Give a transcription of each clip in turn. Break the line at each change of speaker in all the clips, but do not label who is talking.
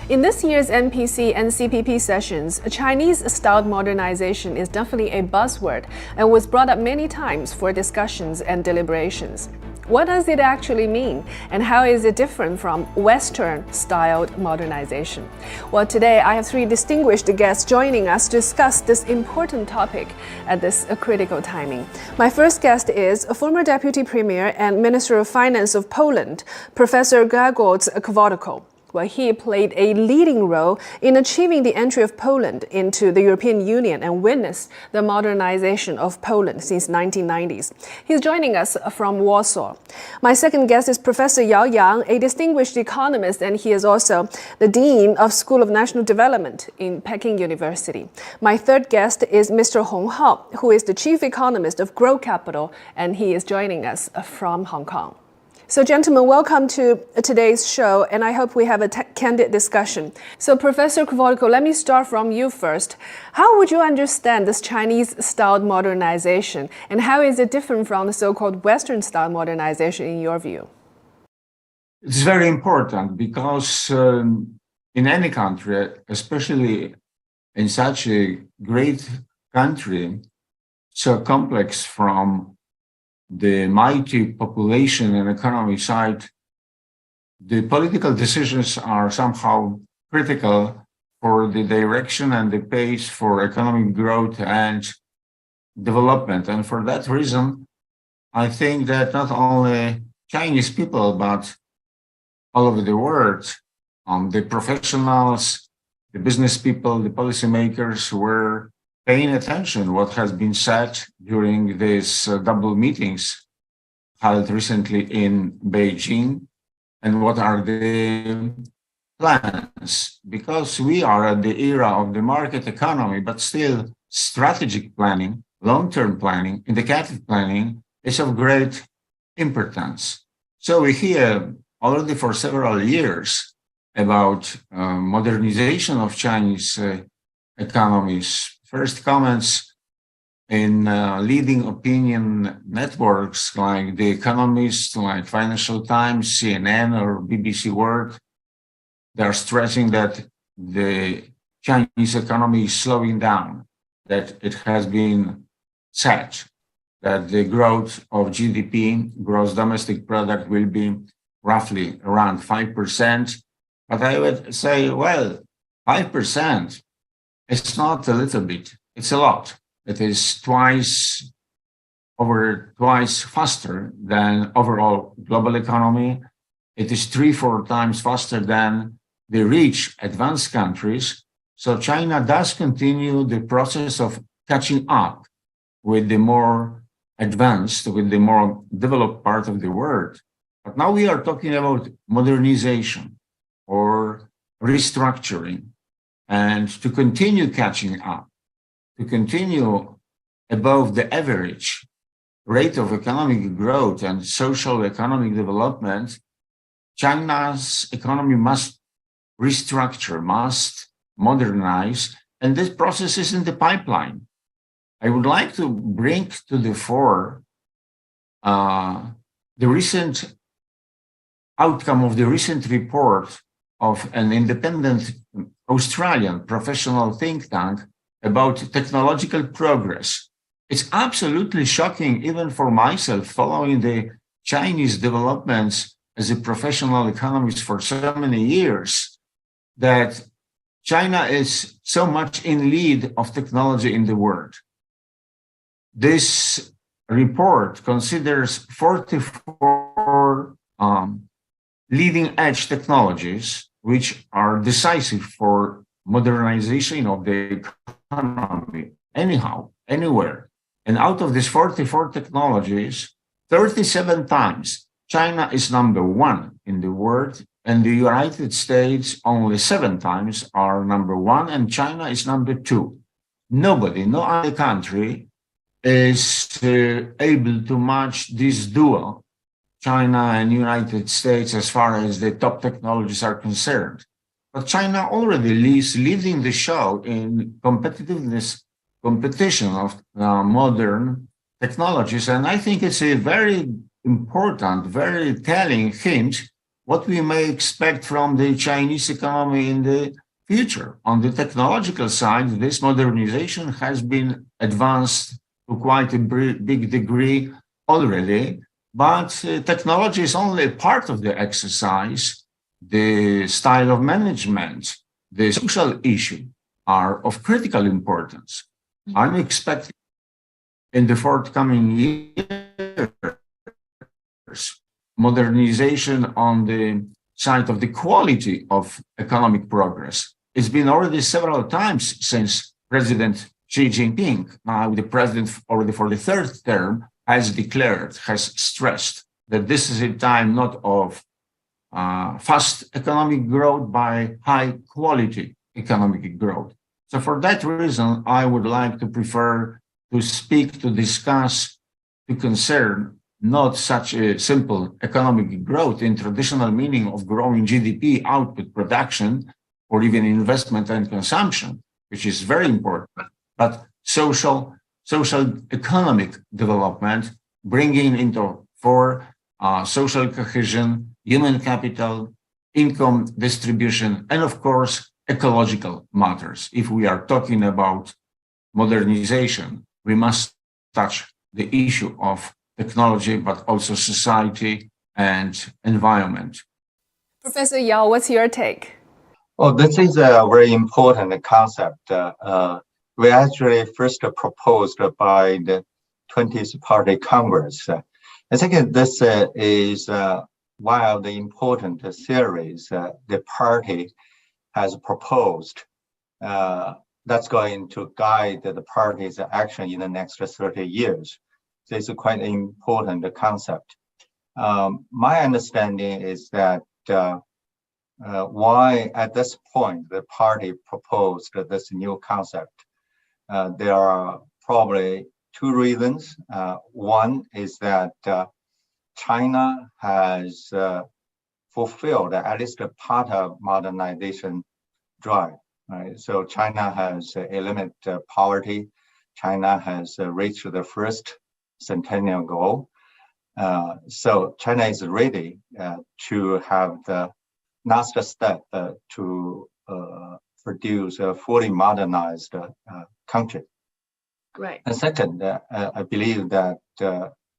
In this year's NPC and CPP sessions, Chinese-style modernization is definitely a buzzword and was brought up many times for discussions and deliberations. What does it actually mean, and how is it different from Western-styled modernization? Well, today I have three distinguished guests joining us to discuss this important topic at this critical timing. My first guest is a former Deputy Premier and Minister of Finance of Poland, Professor Grzegorz W. Well, he played a leading role in achieving the entry of Poland into the European Union and witnessed the modernization of Poland since 1990s. He's joining us from Warsaw. My second guest is Professor Yao Yang, a distinguished economist, and he is also the Dean of School of National Development in Peking University. My third guest is Mr. Hong Hao, who is the Chief Economist of Growth Capital, and he is joining us from Hong Kong. So, gentlemen, welcome to today's show, and I hope we have a candid discussion. So, Professor Kolodko, let me start from you first. How would you understand this Chinese-style modernization, and how is it different from the so-called Western-style modernization in your view?
It's very important because in any country, especially in such a great country, so complex from the mighty population and economy side, the political decisions are somehow critical for the direction and the pace for economic growth and development. And for that reason, I think that not only Chinese people, but all over the world, the professionals, the business people, the policymakers were paying attention what has been said during these double meetings held recently in Beijing, and what are the plans, because we are at the era of the market economy, but still strategic planning, long-term planning, indicative planning is of great importance. So we hear already for several years about modernization of Chinese economies. First comments in leading opinion networks like The Economist, like Financial Times, CNN, or BBC World, they're stressing that the Chinese economy is slowing down, that it has been set, that the growth of GDP, gross domestic product, will be roughly around 5%. But I would say, well, 5%. It's not a little bit, it's a lot. It is twice faster than overall global economy. It is 3-4 times faster than the rich advanced countries. So China does continue the process of catching up with the more advanced, with the more developed part of the world. But now we are talking about modernization or restructuring. And to continue catching up, to continue above the average rate of economic growth and social economic development, China's economy must restructure, must modernize, and this process is in the pipeline. I would like to bring to the fore the recent outcome of the recent report of an independent Australian professional think tank about technological progress. It's absolutely shocking, even for myself, following the Chinese developments as a professional economist for so many years, that China is so much in lead of technology in the world. This report considers 44 leading edge technologies which are decisive for modernization of the economy, anyhow, anywhere. And out of these 44 technologies, 37 times China is number one in the world, and the United States only 7 times are number one, and China is number 2. Nobody, no other country is able to match this duo, China and United States, as far as the top technologies are concerned. But China already is leading the show in competition of modern technologies. And I think it's a very important, very telling hint what we may expect from the Chinese economy in the future. On the technological side, this modernization has been advanced to quite a big degree already, but technology is only part of the exercise. The style of management, the social issue are of critical importance. I'm expecting in the forthcoming years modernization on the side of the quality of economic progress. It's been already several times since President Xi Jinping, now the president already for the third term, has declared, has stressed that this is a time not of fast economic growth, by high quality economic growth. So for that reason, I would like to prefer to speak, to discuss, to concern not such a simple economic growth in traditional meaning of growing GDP, output, production, or even investment and consumption, which is very important, but social economic development, bringing into for social cohesion, human capital, income distribution, and of course, ecological matters. If we are talking about modernization, we must touch the issue of technology, but also society and environment.
Professor Yao, what's your take?
Well, this is a very important concept. We actually first proposed by the 20th Party Congress. I think this is one of the important theories the party has proposed that's going to guide the party's action in the next 30 years. So it's a quite important concept. My understanding is that why at this point the party proposed this new concept. There are probably two reasons. One is that China has fulfilled at least a part of modernization drive. Right? So China has eliminated poverty. China has reached the first centennial goal. So China is ready to have the next step to produce a fully modernized country.
Right.
And second, I believe that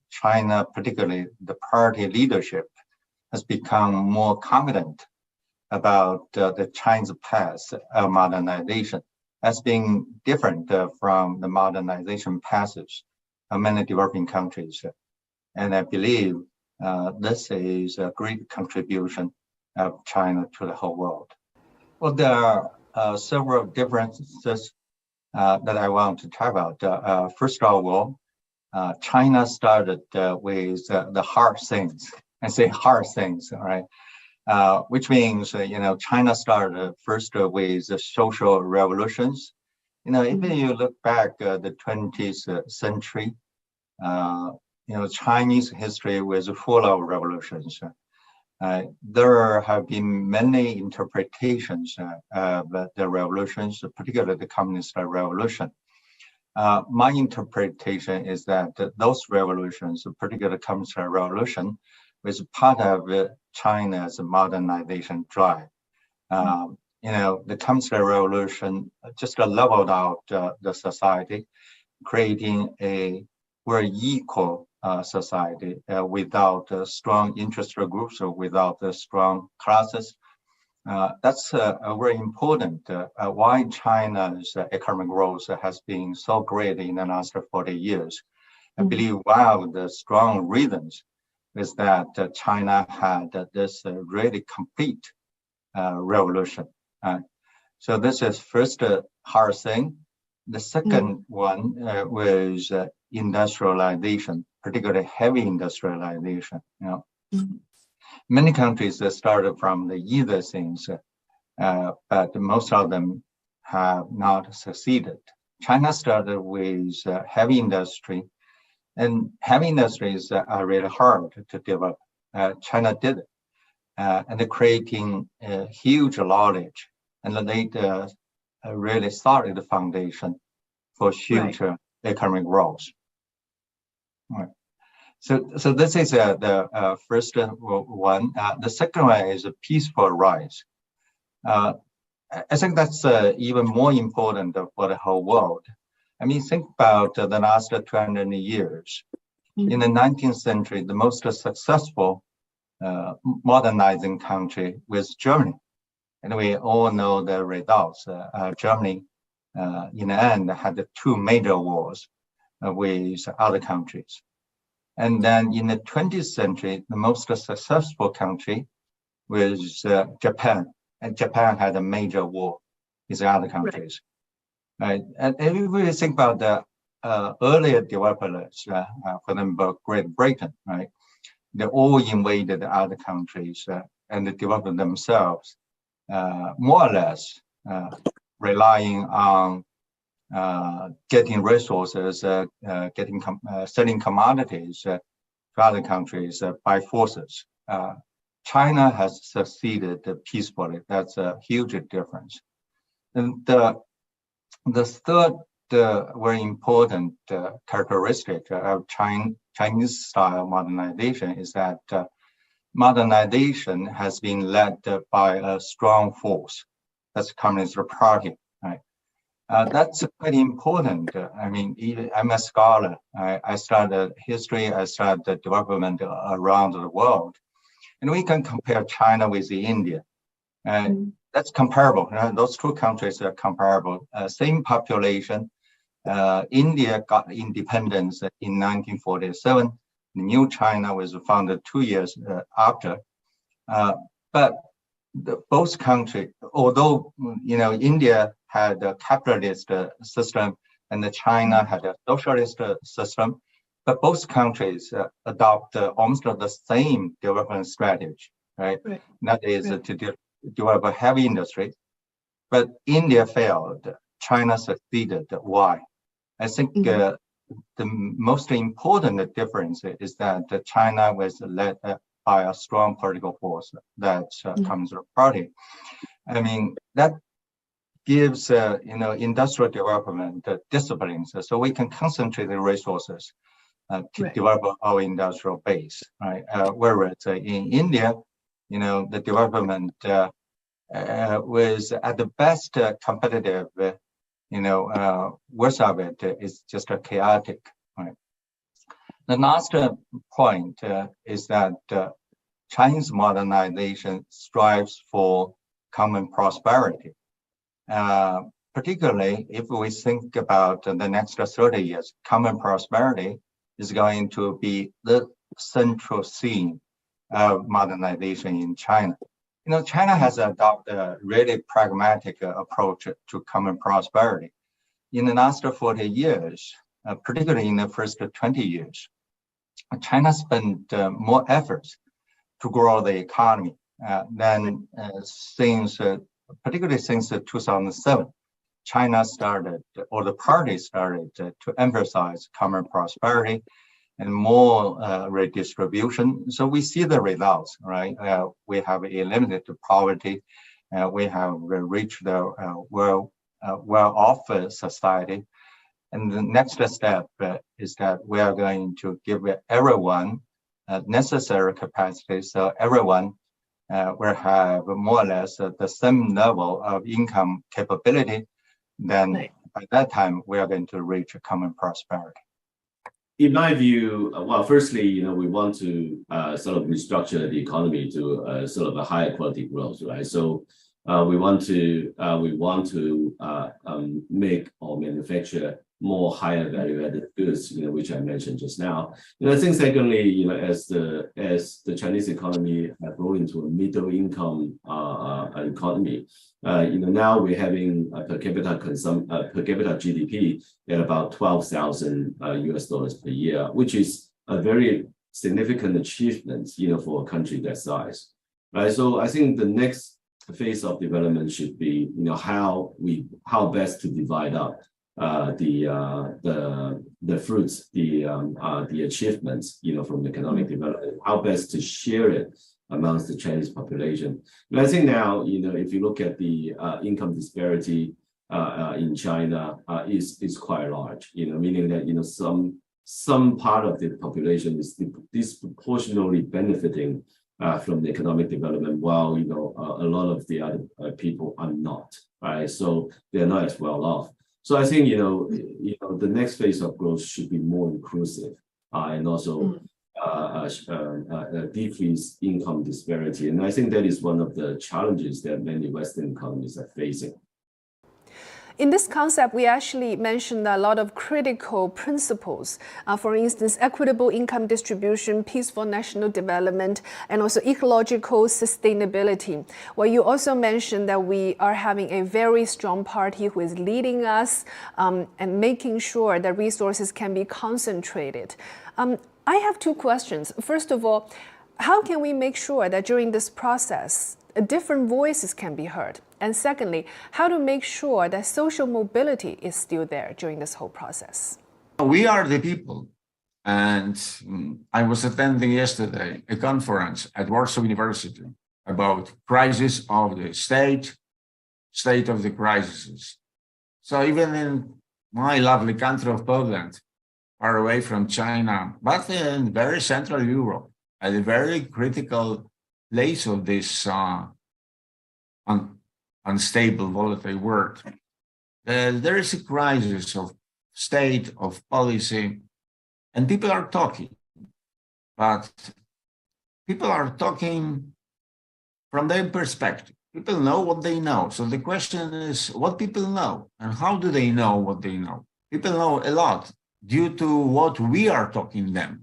China, particularly the party leadership, has become more confident about the Chinese path of modernization as being different from the modernization paths of many developing countries. And I believe this is a great contribution of China to the whole world. Well, there are several differences that I want to talk about. First of all, China started with the hard things. I say hard things, all right? Which means, China started first with the social revolutions. Even if you look back the 20th century, Chinese history was full of revolutions. There have been many interpretations of the revolutions, particularly the Communist Revolution. My interpretation is that those revolutions, particularly the Communist Revolution, was part of China's modernization drive. The Communist Revolution just leveled out the society, creating a very equal society without strong interest groups or without strong classes. That's very important. Why China's economic growth has been so great in the last 40 years. I believe one of the strong reasons is that China had this really complete revolution. So this is first hard thing. The second one was industrialization, particularly heavy industrialization. Many countries started from the easy things, but most of them have not succeeded. China started with heavy industry, and heavy industries are really hard to develop. China did it, and they're creating huge knowledge, and laid a really solid foundation for future economic growth. Right. So this is the first one. The second one is a peaceful rise. I think that's even more important for the whole world. I mean, think about the last 200 years. In the 19th century, the most successful modernizing country was Germany. And we all know the results. Germany, in the end, had two major wars with other countries. And then in the 20th century, the most successful country was Japan. And Japan had a major war with other countries. Right? And if we think about the earlier developers, for example, Great Britain, right? They all invaded other countries and they developed themselves, more or less relying on getting resources, selling commodities to other countries by forces. China has succeeded peacefully. That's a huge difference. And the third very important characteristic of Chinese style modernization is that modernization has been led by a strong force. That's Communist Party, right? That's pretty important. I mean, I'm a scholar. I studied history. I studied development around the world. And we can compare China with India. That's comparable. Those two countries are comparable. Same population. India got independence in 1947. New China was founded 2 years after. But both countries, although India had a capitalist system and China had a socialist system, but both countries adopt almost the same development strategy, right? That is to develop a heavy industry. But India failed. China succeeded. Why? I think the most important difference is that China was led by a strong political force, that's Communist Party. I mean, that gives industrial development disciplines, so we can concentrate the resources to develop our industrial base, right? Whereas in India, the development was at the best competitive, worst of it is just chaotic, right? The last point is that Chinese modernization strives for common prosperity. Particularly if we think about the next 30 years, common prosperity is going to be the central theme of modernization in China. China has adopted a really pragmatic approach to common prosperity. In the last 40 years, particularly in the first 20 years, China spent more efforts to grow the economy than particularly since 2007. China started, or the party started to emphasize common prosperity and more redistribution. So we see the results, right? We have eliminated poverty. We have reached the well-off society. And the next step is that we are going to give everyone necessary capacity, so everyone will have more or less the same level of income capability. Then by that time, we are going to reach a common prosperity.
In my view, well, firstly, we want to sort of restructure the economy to sort of a higher quality growth, right? So we want to make or manufacture more higher value added goods, which I mentioned just now. I think secondly, as the Chinese economy grow into a middle income economy, now we're having per capita GDP at about $12,000 per year, which is a very significant achievement, for a country that size, right? So I think the next phase of development should be, how best to divide up the fruits, the achievements, from economic development, how best to share it amongst the Chinese population. And I think now, if you look at the income disparity in China, is quite large, meaning that, some some part of the population is disproportionately benefiting from the economic development, while a lot of the other people are not, right? So they're not as well off. So I think the next phase of growth should be more inclusive and also decrease income disparity. And I think that is one of the challenges that many Western economies are facing.
In this concept, we actually mentioned a lot of critical principles. For instance, equitable income distribution, peaceful national development, and also ecological sustainability. Well, you also mentioned that we are having a very strong party who is leading us and making sure that resources can be concentrated. I have two questions. First of all, how can we make sure that during this process, different voices can be heard? And secondly, how to make sure that social mobility is still there during this whole process?
We are the people. And I was attending yesterday a conference at Warsaw University about crisis of the state of the crises. So even in my lovely country of Poland, far away from China, but in very central Europe, at a very critical place of this unstable, volatile world, there is a crisis of state, of policy, and people are talking. But people are talking from their perspective. People know what they know. So the question is what people know and how do they know what they know? People know a lot due to what we are talking them.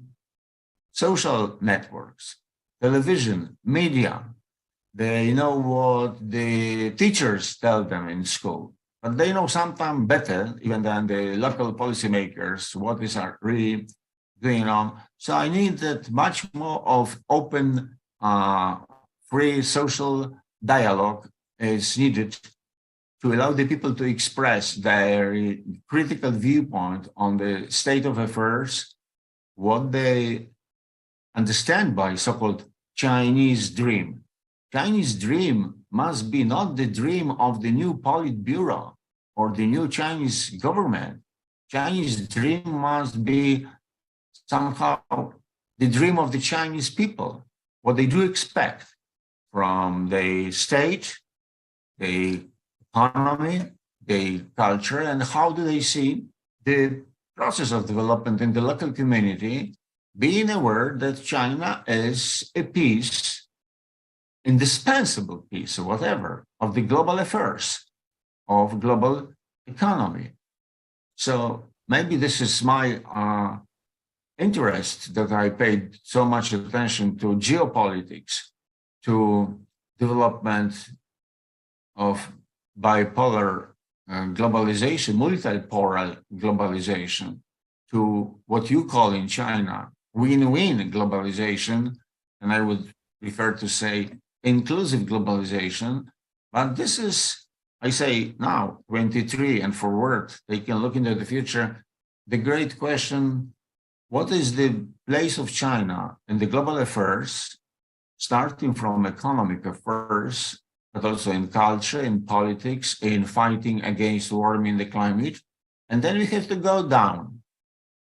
Social networks, television, media. They know what the teachers tell them in school, but they know sometimes better even than the local policymakers what is really going on. So I need that much more of open, free social dialogue is needed to allow the people to express their critical viewpoint on the state of affairs, what they understand by so-called Chinese dream. Chinese dream must be not the dream of the new Politburo or the new Chinese government. Chinese dream must be somehow the dream of the Chinese people, what they do expect from the state, the economy, the culture, and how do they see the process of development in the local community, being aware that China is a piece, indispensable piece or whatever, of the global affairs, of global economy. So maybe this is my interest that I paid so much attention to geopolitics, to development of bipolar globalization, multipolar globalization, to what you call in China win-win globalization, and I would prefer to say inclusive globalization. But this is, I say now, 23 and forward, they can look into the future. The great question, what is the place of China in the global affairs, starting from economic affairs, but also in culture, in politics, in fighting against warming the climate. And then we have to go down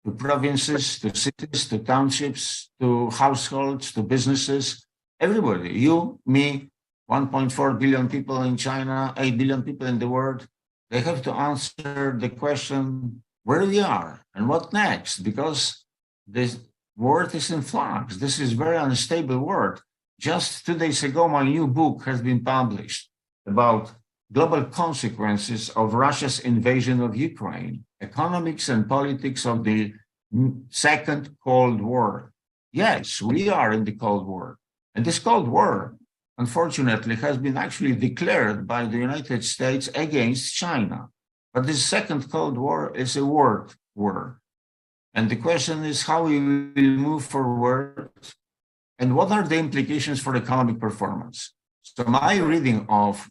to provinces, to cities, to townships, to households, to businesses, everybody, you, me, 1.4 billion people in China, 8 billion people in the world. They have to answer the question where we are and what next, because this world is in flux. This is very unstable world. Just 2 days ago, my new book has been published about global consequences of Russia's invasion of Ukraine, economics and politics of the second Cold War. Yes, we are in the Cold War. And this Cold War, unfortunately, has been actually declared by the United States against China. But this second Cold War is a world war. And the question is how we will move forward and what are the implications for economic performance? So my reading of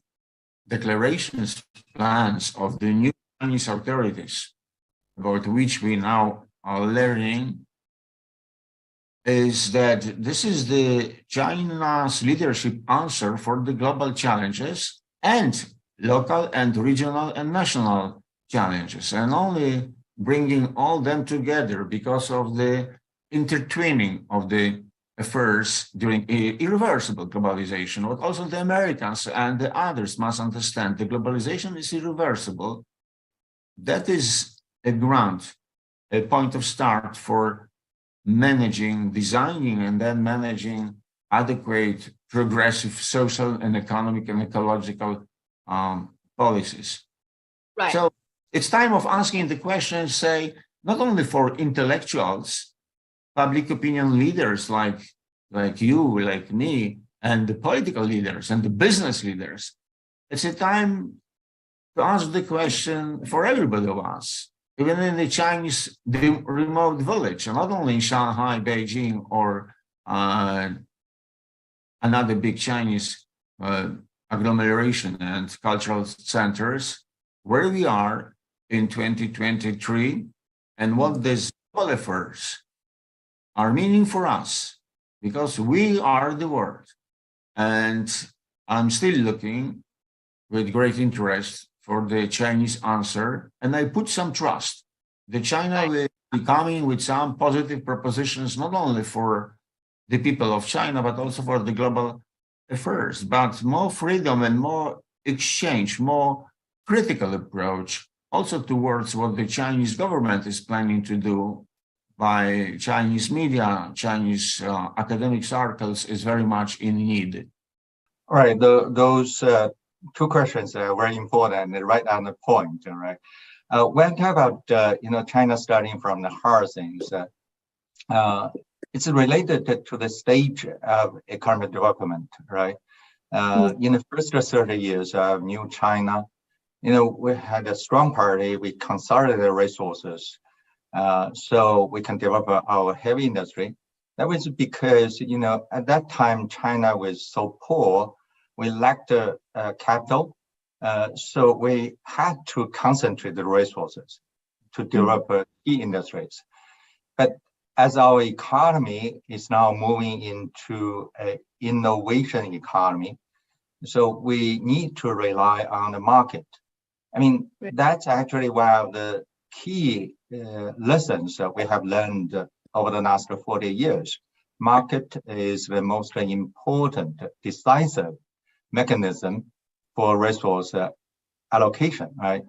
declarations, plans of the new Chinese authorities, about which we now are learning, is that this is the China's leadership answer for the global challenges and local and regional and national challenges. And only bringing all them together because of the intertwining of the affairs during irreversible globalization. But also the Americans and the others must understand the globalization is irreversible. That is a ground, a point of start for managing, designing, and then managing adequate, progressive social and economic and ecological policies.
Right.
So it's time of asking the question, say, not only for intellectuals, public opinion leaders like you, like me, and the political leaders and the business leaders. It's a time to ask the question for everybody of us, even in the Chinese remote village, and not only in Shanghai, Beijing, or another big Chinese agglomeration and cultural centers, where we are in 2023 and what these global affairs are meaning for us, because we are the world. And I'm still looking with great interest for the Chinese answer, and I put some trust that China will be coming with some positive propositions, not only for the people of China, but also for the global affairs, but more freedom and more exchange, more critical approach also towards what the Chinese government is planning to do by Chinese media, Chinese academic circles is very much in need.
All right, those two questions are very important and right on the point, right? When talk about China starting from the hard things, it's related to the stage of economic development, right? In the first 30 years of new China, we had a strong party, we consolidated resources, so we can develop our heavy industry. That was because, at that time, China was so poor, we lacked capital, so we had to concentrate the resources to develop key industries. But as our economy is now moving into an innovation economy, so we need to rely on the market. I mean, that's actually one of the key lessons that we have learned over the last 40 years. Market is the most important, decisive mechanism for resource allocation, right?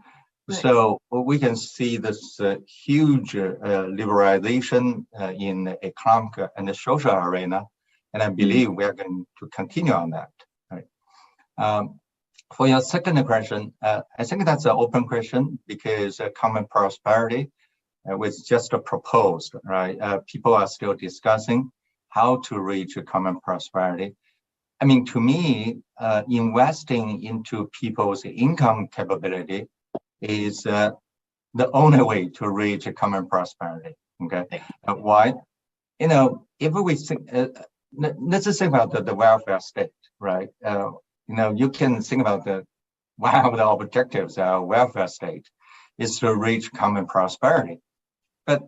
So we can see this huge liberalization in the economic and the social arena, and I believe we are going to continue on that. Right? For your second question, I think that's an open question because common prosperity was just proposed, right? People are still discussing how to reach a common prosperity. I mean, to me, investing into people's income capability is the only way to reach a common prosperity. Okay, why? If we think, let's just think about the welfare state, right? You can think about one of the objectives of welfare state is to reach common prosperity. But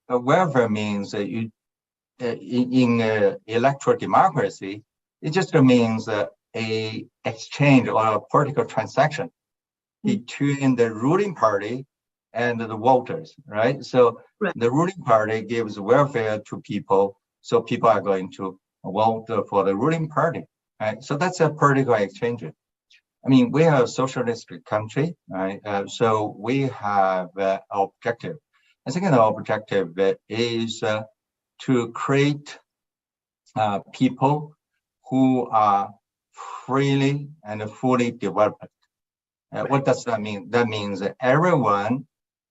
welfare means in electoral democracy, it just means a exchange or a political transaction between the ruling party and the voters, right? So the ruling party gives welfare to people, so people are going to vote for the ruling party, right? So that's a political exchange. I mean, we are a socialist country, right? So we have an objective. I think the objective is to create people who are freely and fully developed. What does that mean? That means that everyone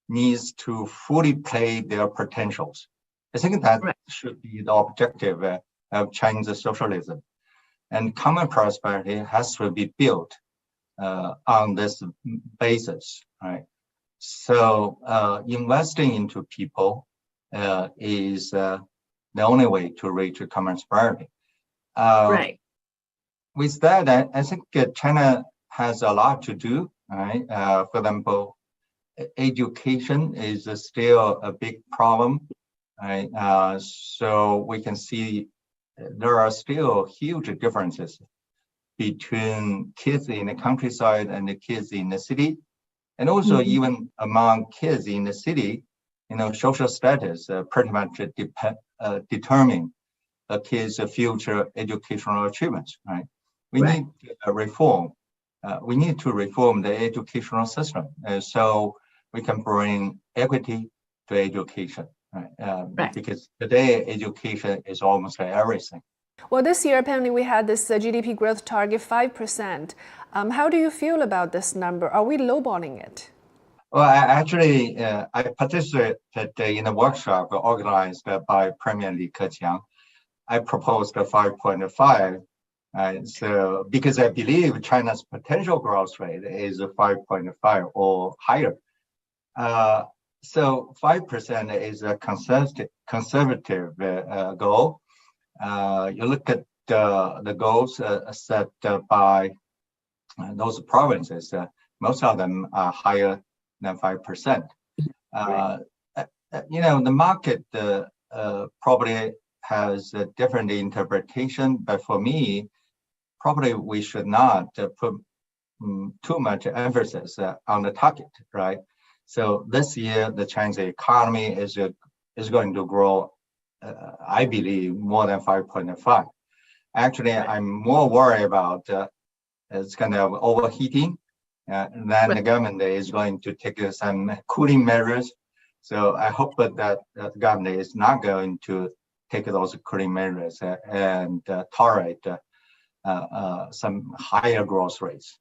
needs to fully play their potentials. I think that should be the objective of Chinese socialism. And common prosperity has to be built on this basis, right? So investing into people is the only way to reach a common prosperity. With that, I think China has a lot to do, right? For example, education is still a big problem, right? So we can see there are still huge differences between kids in the countryside and the kids in the city. And also even among kids in the city, social status pretty much determine a kid's future educational achievements, right? We need to reform. We need to reform the educational system so we can bring equity to education, right? Because today education is almost like everything.
Well, this year apparently we had this GDP growth target 5%. How do you feel about this number? Are we lowballing it?
Well, I participated in a workshop organized by Premier Li Keqiang. I proposed a 5.5. So because I believe China's potential growth rate is 5.5 or higher. So 5% is a conservative goal. You look at the goals set by those provinces, most of them are higher than 5%. The market probably has a different interpretation, but for me, probably we should not put too much emphasis on the target, right? So this year, the Chinese economy is going to grow, I believe, more than 5.5. Actually, I'm more worried about it's kind of overheating, and then the government is going to take some cooling measures. So I hope that the government is not going to take those cooling measures and tolerate some higher growth rates.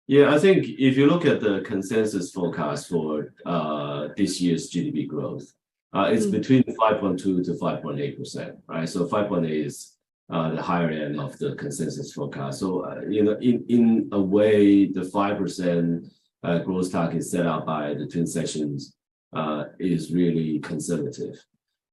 Yeah, I think if you look at the consensus forecast for this year's GDP growth, it's between 5.2 to 5.8%, right? So 5.8 is the higher end of the consensus forecast. So, in a way, the 5% growth target set out by the twin sessions is really conservative.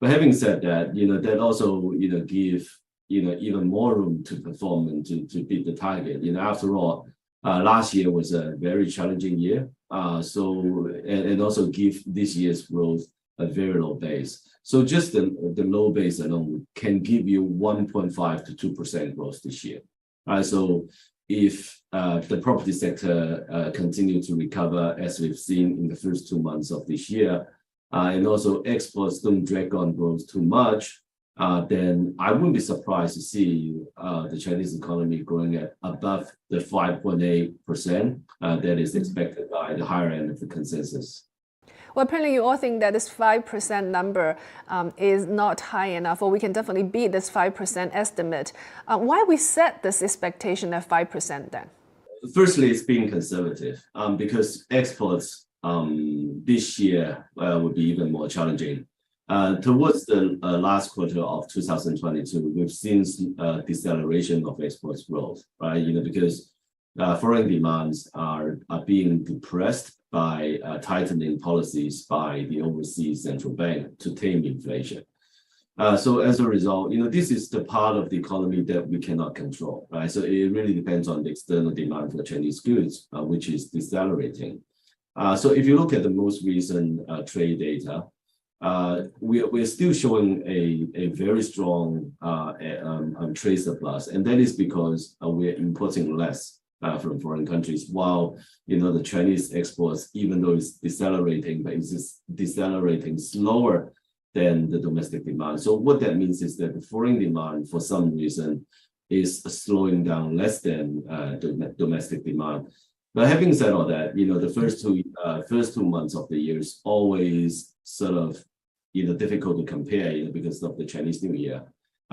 But having said that, that also, give, even more room to perform and to beat the target. After all, last year was a very challenging year. And also give this year's growth a very low base. So just the low base alone can give you 1.5 to 2% growth this year. So if the property sector continue to recover as we've seen in the first 2 months of this year, and also exports don't drag on growth too much, then I wouldn't be surprised to see the Chinese economy growing at above the 5.8% that is expected by the higher end of the consensus.
Well, apparently you all think that this 5% number is not high enough, or we can definitely beat this 5% estimate. Why we set this expectation at 5% then?
Firstly, it's being conservative because exports this year will be even more challenging. Towards the last quarter of 2022, we've seen deceleration of exports growth, right? Because foreign demands are being depressed by tightening policies by the overseas central bank to tame inflation. So as a result, this is the part of the economy that we cannot control, right? So it really depends on the external demand for Chinese goods, which is decelerating. So if you look at the most recent trade data, we're still showing a very strong trade surplus, and that is because we're importing less from foreign countries, while the Chinese exports, even though it's decelerating, but it's just decelerating slower than the domestic demand. So what that means is that the foreign demand, for some reason, is slowing down less than the domestic demand. But having said all that, the first 2 months of the year is always sort of difficult to compare, because of the Chinese New Year.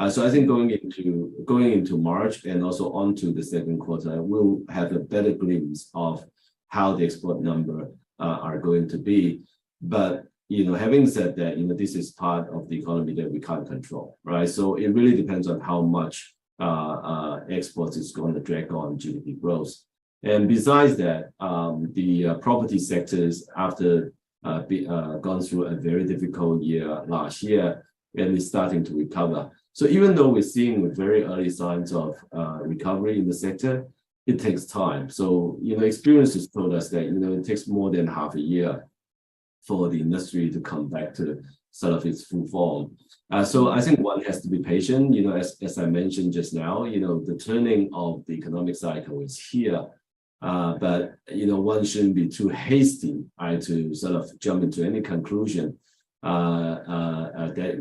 So I think going into March and also onto the second quarter, we'll have a better glimpse of how the export number are going to be. But having said that, this is part of the economy that we can't control, right? So it really depends on how much exports is going to drag on GDP growth. And besides that, the property sectors, after gone through a very difficult year last year, and is starting to recover. So even though we're seeing very early signs of recovery in the sector, it takes time. So experience has told us that it takes more than half a year for the industry to come back to sort of its full form. So I think one has to be patient. As I mentioned just now, the turning of the economic cycle is here. But one shouldn't be too hasty, right, to sort of jump into any conclusion that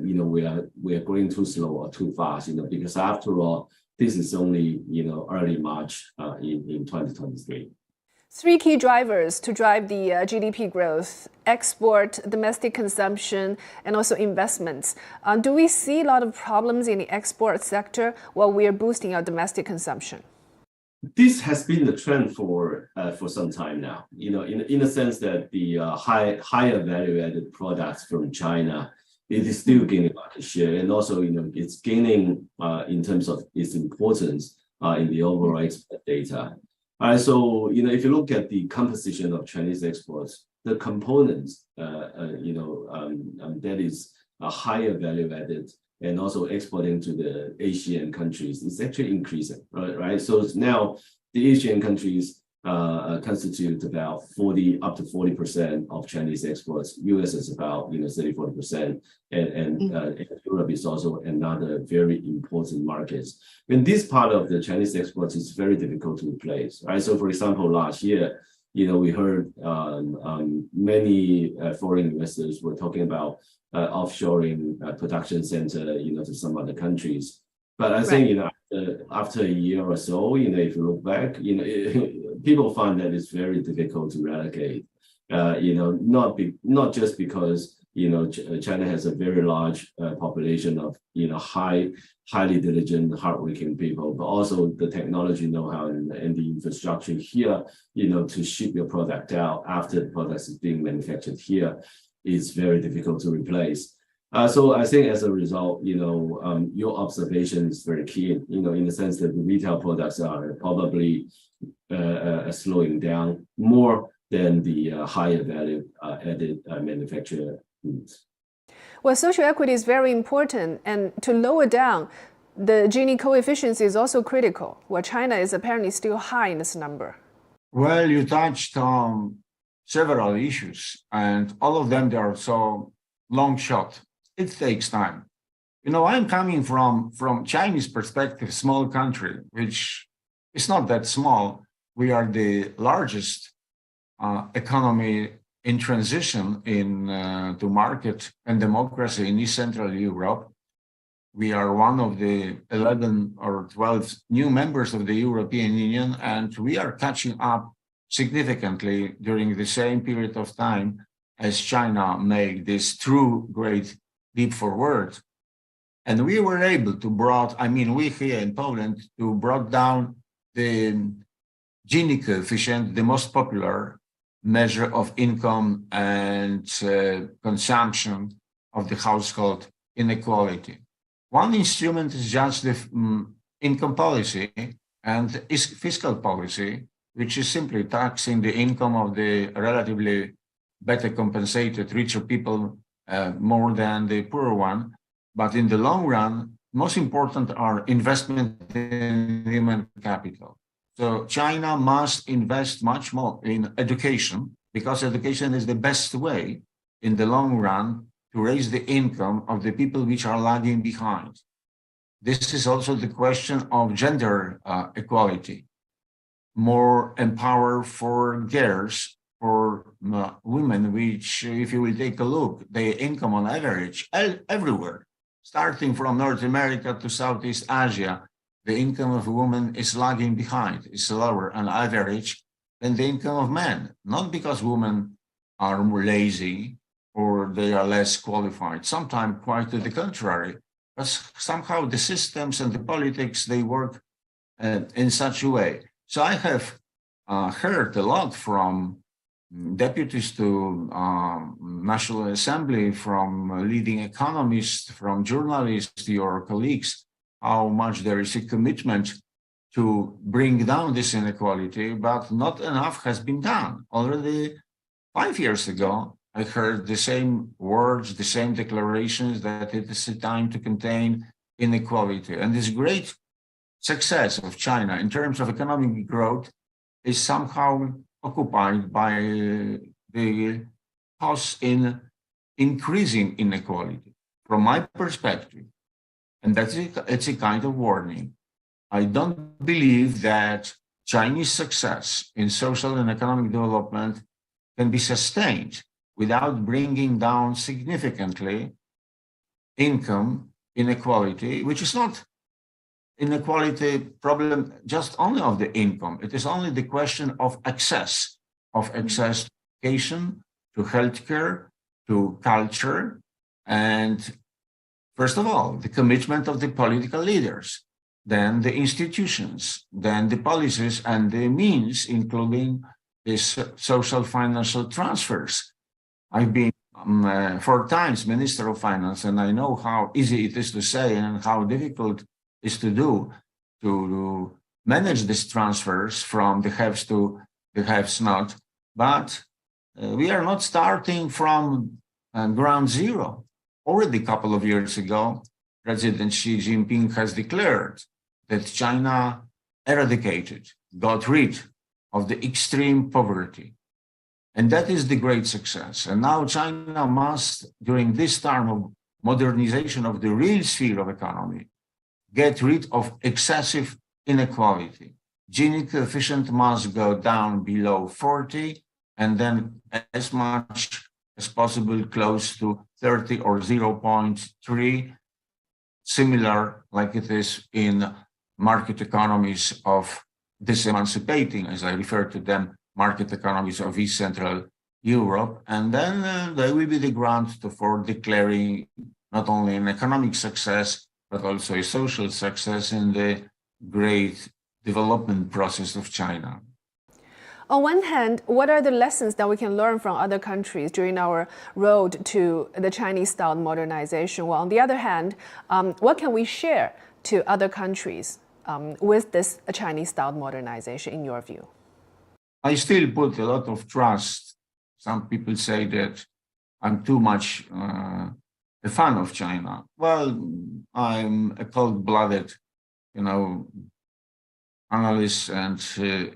we are going too slow or too fast, because after all, this is only early March in 2023.
Three key drivers to drive the GDP growth: export, domestic consumption, and also investments. Do we see a lot of problems in the export sector while we are boosting our domestic consumption?
This has been the trend for some time now. In a sense that the higher value-added products from China, it is still gaining market share, and also it's gaining in terms of its importance in the overall export data. So if you look at the composition of Chinese exports, the components that is a higher value added and also exporting to the Asian countries is actually increasing, right? So now the Asian countries constitute about up to 40% of Chinese exports. US is about 30-40%, and Europe is also another very important market. And this part of the Chinese exports is very difficult to replace, right? So for example, last year, we heard many foreign investors were talking about offshoring production center, to some other countries. But I think, after a year or so, if you look back, people find that it's very difficult to relocate. Not just because China has a very large population of highly diligent, hardworking people, but also the technology know-how and the infrastructure here, to ship your product out after the product is being manufactured here is very difficult to replace. So I think as a result, your observation is very key, in the sense that the retail products are probably slowing down more than the higher value added manufactured goods.
Well, social equity is very important, and to lower down the Gini coefficient is also critical, where China is apparently still high in this number.
Well, you touched on several issues, and all of them, they are so long shot. It takes time. I'm coming from Chinese perspective, small country, which is not that small. We are the largest economy in transition to market and democracy in East Central Europe. We are one of the 11 or 12 new members of the European Union, and we are catching up significantly during the same period of time as China made this true great leap forward. And we were able to we here in Poland, to brought down the Gini coefficient, the most popular measure of income and consumption of the household inequality. One instrument is just the income policy and fiscal policy, which is simply taxing the income of the relatively better compensated, richer people more than the poorer one. But in the long run, most important are investment in human capital. So China must invest much more in education, because education is the best way in the long run to raise the income of the people which are lagging behind. This is also the question of gender equality. More empower for girls, for women, which, if you will take a look, the income on average everywhere, starting from North America to Southeast Asia, the income of a woman is lagging behind. It's lower on average than the income of men, not because women are more lazy or they are less qualified, sometimes quite to the contrary, but somehow the systems and the politics, they work in such a way. So I have heard a lot from deputies to National Assembly, from leading economists, from journalists, your colleagues, how much there is a commitment to bring down this inequality, but not enough has been done. Already 5 years ago, I heard the same words, the same declarations that it is a time to contain inequality. And this great success of China in terms of economic growth is somehow occupied by the cause in increasing inequality. From my perspective, and it's a kind of warning, I don't believe that Chinese success in social and economic development can be sustained without bringing down significantly income inequality, which is not inequality problem just only of the income. It is only the question of access to education, to healthcare, to culture, and first of all, the commitment of the political leaders, then the institutions, then the policies and the means, including these social financial transfers. I've been 4 times Minister of Finance, and I know how easy it is to say and how difficult it is to do to manage these transfers from the haves to the haves not. But we are not starting from ground zero. Already a couple of years ago, President Xi Jinping has declared that China got rid of the extreme poverty. And that is the great success. And now China must, during this time of modernization of the real sphere of economy, get rid of excessive inequality. Gini coefficient must go down below 40, and then as much as possible close to 30 or 0.3, similar like it is in market economies of disemancipating, as I refer to them, market economies of East Central Europe. And then there will be the ground for declaring not only an economic success, but also a social success in the great development process of China.
On one hand, what are the lessons that we can learn from other countries during our road to the Chinese-style modernization? Well, on the other hand, what can we share to other countries with this Chinese-style modernization, in your view?
I still put a lot of trust. Some people say that I'm too much a fan of China. Well, I'm a cold-blooded, analyst and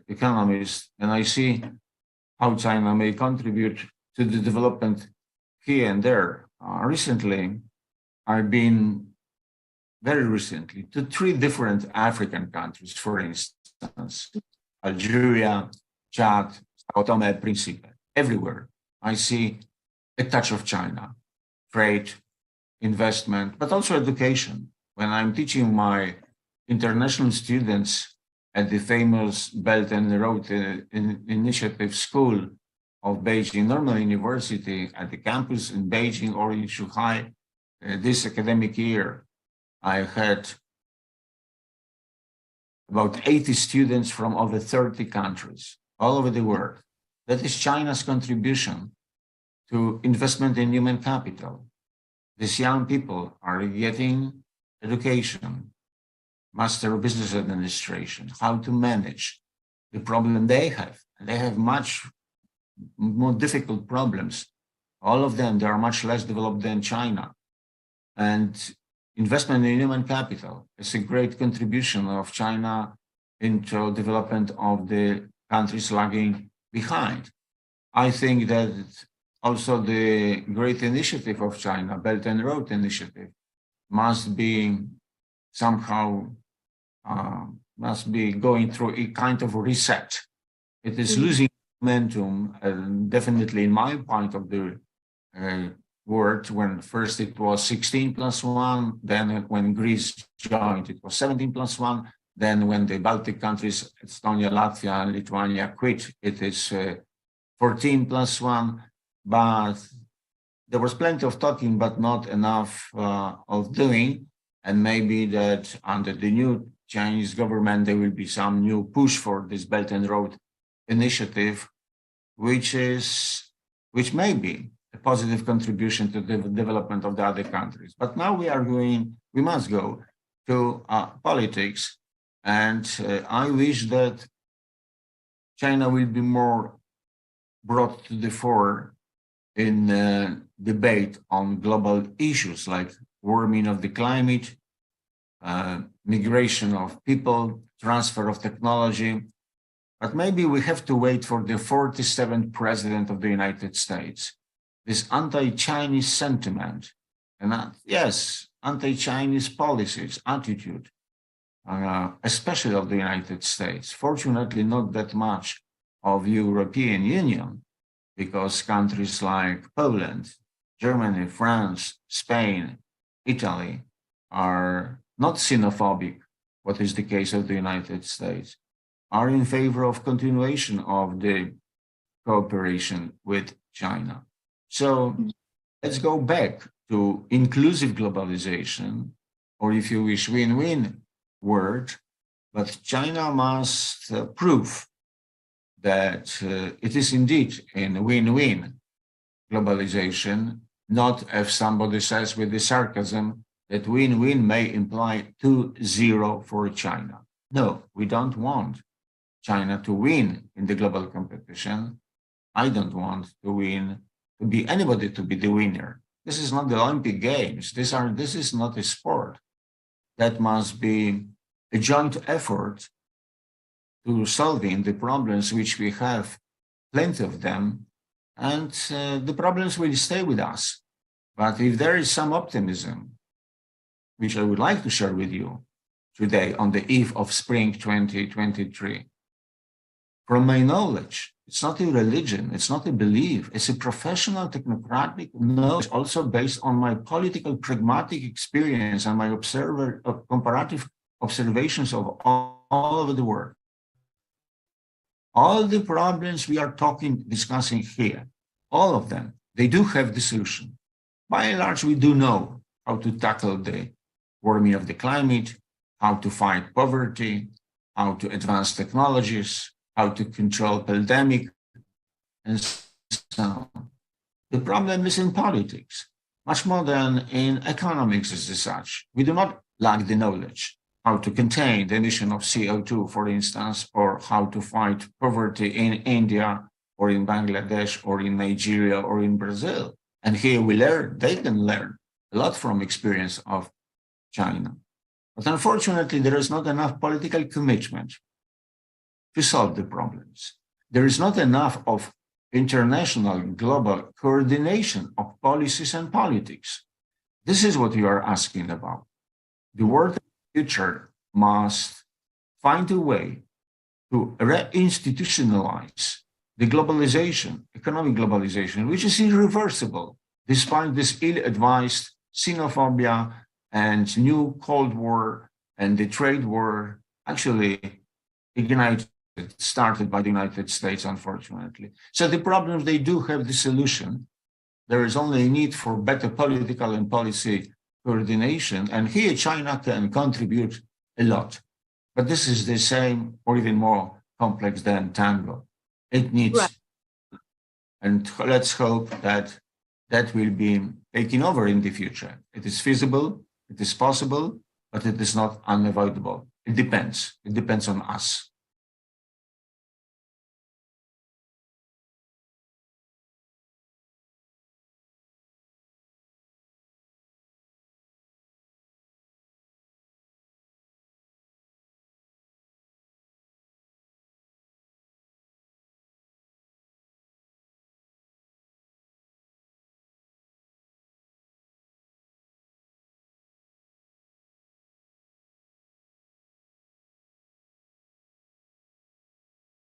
economist, and I see how China may contribute to the development here and there. Recently, I've been very recently to 3 different African countries, for instance, Algeria, Chad, Sao Tome and Principe. Everywhere I see a touch of China, trade, investment, but also education. When I'm teaching my international students at the famous Belt and Road Initiative School of Beijing Normal University at the campus in Beijing or in Shanghai, this academic year, I had about 80 students from over 30 countries all over the world. That is China's contribution to investment in human capital. These young people are getting education, Master of Business Administration, how to manage the problem they have. And they have much more difficult problems. All of them, they are much less developed than China. And investment in human capital is a great contribution of China into development of the countries lagging behind. I think that also the great initiative of China, Belt and Road Initiative, must be somehow going through a kind of reset. It is losing momentum, definitely in my point of the word, when first it was 16+1, then when Greece joined, it was 17+1, then when the Baltic countries, Estonia, Latvia, and Lithuania quit, it is 14+1, but there was plenty of talking, but not enough of doing, and maybe that under the new Chinese government, there will be some new push for this Belt and Road Initiative, which may be a positive contribution to the development of the other countries. But now we must go to politics, and I wish that China will be more brought to the fore in debate on global issues like warming of the climate, migration of people, transfer of technology. But maybe we have to wait for the 47th president of the United States. This anti-Chinese sentiment, and yes, anti-Chinese policies, attitude, especially of the United States. Fortunately, not that much of European Union, because countries like Poland, Germany, France, Spain, Italy are not xenophobic, what is the case of the United States, are in favor of continuation of the cooperation with China. So let's go back to inclusive globalization, or if you wish, win-win word, but China must prove that it is indeed in win-win globalization, not if somebody says with the sarcasm that win-win may imply 2-0 for China. No, we don't want China to win in the global competition. I don't want to win, to be anybody to be the winner. This is not the Olympic Games. This is not a sport. That must be a joint effort to solving the problems which we have, plenty of them, and the problems will stay with us. But if there is some optimism, which I would like to share with you today on the eve of spring 2023, from my knowledge, it's not a religion, it's not a belief, it's a professional technocratic knowledge, also based on my political pragmatic experience and my comparative observations of all over the world. All the problems we are discussing here, all of them, they do have the solution. By and large, we do know how to tackle the warming of the climate, how to fight poverty, how to advance technologies, how to control pandemic, and so on. The problem is in politics, much more than in economics as such. We do not lack the knowledge how to contain the emission of CO2, for instance, or how to fight poverty in India or in Bangladesh or in Nigeria or in Brazil. And here we learn, they can learn a lot from experience of China. But unfortunately, there is not enough political commitment to solve the problems. There is not enough of international global coordination of policies and politics. This is what you are asking about. The world future must find a way to reinstitutionalize the globalization, economic globalization, which is irreversible, despite this ill-advised xenophobia and new Cold War and the trade war actually ignited, started by the United States, unfortunately. So the problems, they do have the solution. There is only a need for better political and policy coordination, and here China can contribute a lot. But this is the same or even more complex than tango. It needs, right. And let's hope that that will be taken over in the future. It is feasible, it is possible, but it is not unavoidable. It depends on us.